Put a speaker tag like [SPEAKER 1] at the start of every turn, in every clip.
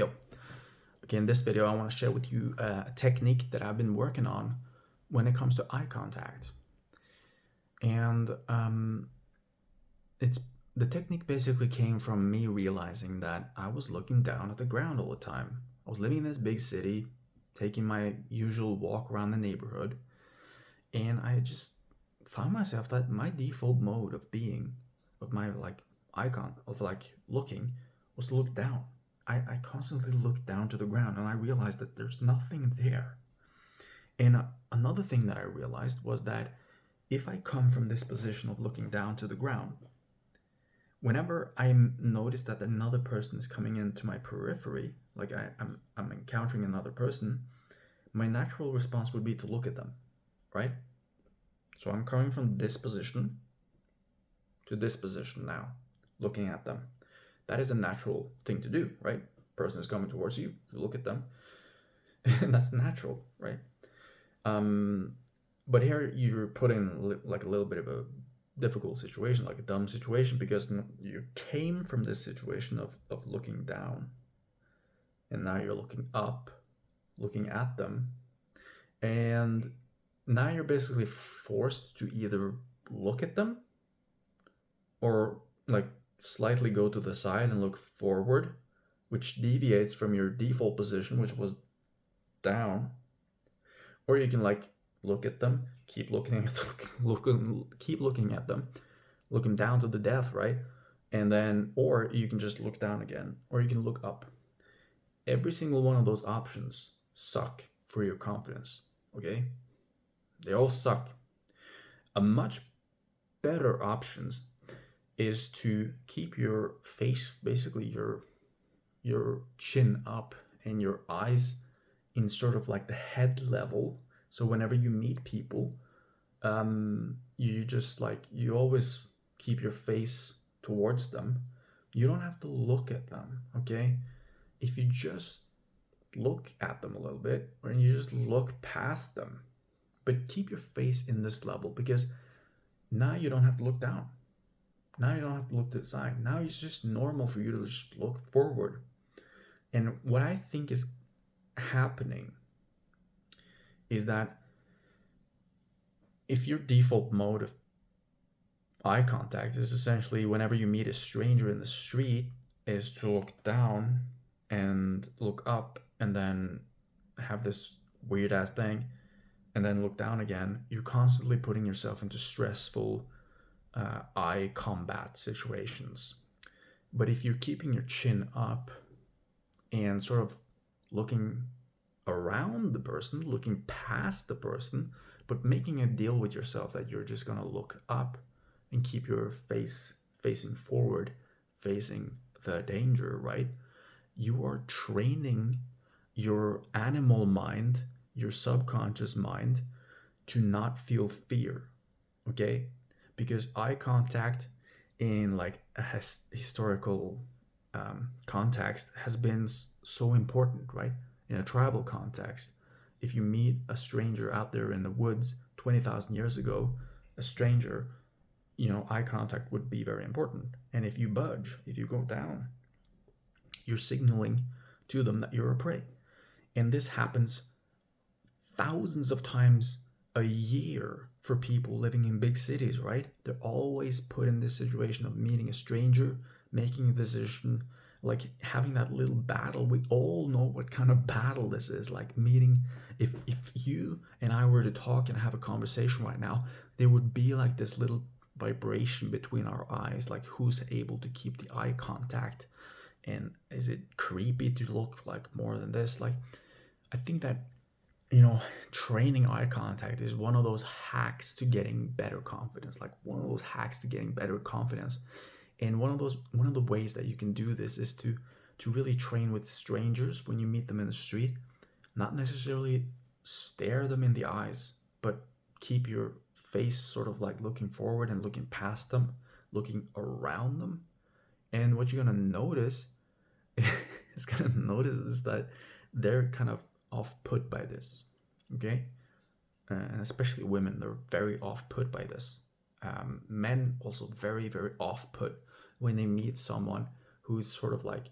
[SPEAKER 1] Yo, okay, in this video I want to share with you a technique that I've been working on when it comes to eye contact. And the technique basically came from me realizing that I was looking down at the ground all the time. I was living in this big city, taking my usual walk around the neighborhood, and I just found myself that my default mode of being, of my icon of looking, was to look down. I constantly looked down to the ground, and I realized that there's nothing there. And another thing that I realized was that if I come from this position of looking down to the ground, whenever I notice that another person is coming into my periphery, like I'm encountering another person, my natural response would be to look at them, right? So I'm coming from this position to this position now, looking at them. That is a natural thing to do, right? Person is coming towards you, you look at them, and that's natural, right? But here you're put in like a little bit of a difficult situation, like a dumb situation, because you came from this situation of looking down, and now you're looking up, looking at them, and now you're basically forced to either look at them or like slightly go to the side and look forward, which deviates from your default position, which was down. Or you can like look at them, keep looking at keep looking at them, looking down to the death, right? And then, or you can just look down again, or you can look up. Every single one of those options suck for your confidence, okay? They all suck. A much better options is to keep your face, basically your chin up and your eyes in sort of like the head level. So whenever you meet people, you just like, you always keep your face towards them. You don't have to look at them, okay? If you just look at them a little bit, or you just look past them, but keep your face in this level, because now you don't have to look down. Now you don't have to look to the side. Now it's just normal for you to just look forward. And what I think is happening is that if your default mode of eye contact is essentially whenever you meet a stranger in the street is to look down and look up and then have this weird ass thing and then look down again, you're constantly putting yourself into stressful eye combat situations. But if you're keeping your chin up and sort of looking around the person, looking past the person, but making a deal with yourself that you're just gonna look up and keep your face facing forward, facing the danger, right? You are training your animal mind, your subconscious mind, to not feel fear, okay? Because eye contact in like a historical context has been so important, right? In a tribal context, if you meet a stranger out there in the woods 20,000 years ago, a stranger, eye contact would be very important. And if you budge, if you go down, you're signaling to them that you're a prey. And this happens thousands of times a year for people living in big cities, right? They're always put in this situation of meeting a stranger, making a decision, like having that little battle. We all know what kind of battle this is, like meeting. If you and I were to talk and have a conversation right now, there would be like this little vibration between our eyes, like who's able to keep the eye contact, and is it creepy to look like more than this? Like, I think that training eye contact is one of those hacks to getting better confidence, like one of those hacks to getting better confidence. And one of the ways that you can do this is to really train with strangers when you meet them in the street, not necessarily stare them in the eyes, but keep your face sort of like looking forward and looking past them, looking around them. And what you're gonna notice is that they're kind of off-put by this, okay? And especially women, they're very off-put by this. Men also very, very off-put when they meet someone who's sort of like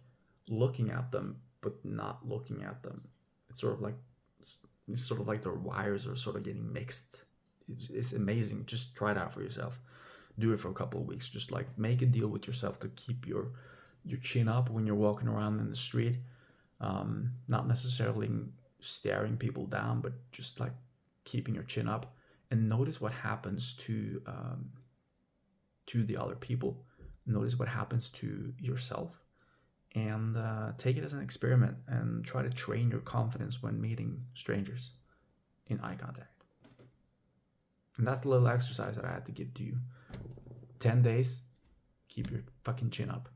[SPEAKER 1] looking at them but not looking at them. It's sort of like their wires are sort of getting mixed. It's amazing. Just try it out for yourself. Do it for a couple of weeks. Just like make a deal with yourself to keep your chin up when you're walking around in the street. Not necessarily staring people down, but just like keeping your chin up, and notice what happens to the other people. Notice what happens to yourself, and take it as an experiment and try to train your confidence when meeting strangers in eye contact. And that's the little exercise that I had to give to you. 10 days, keep your fucking chin up.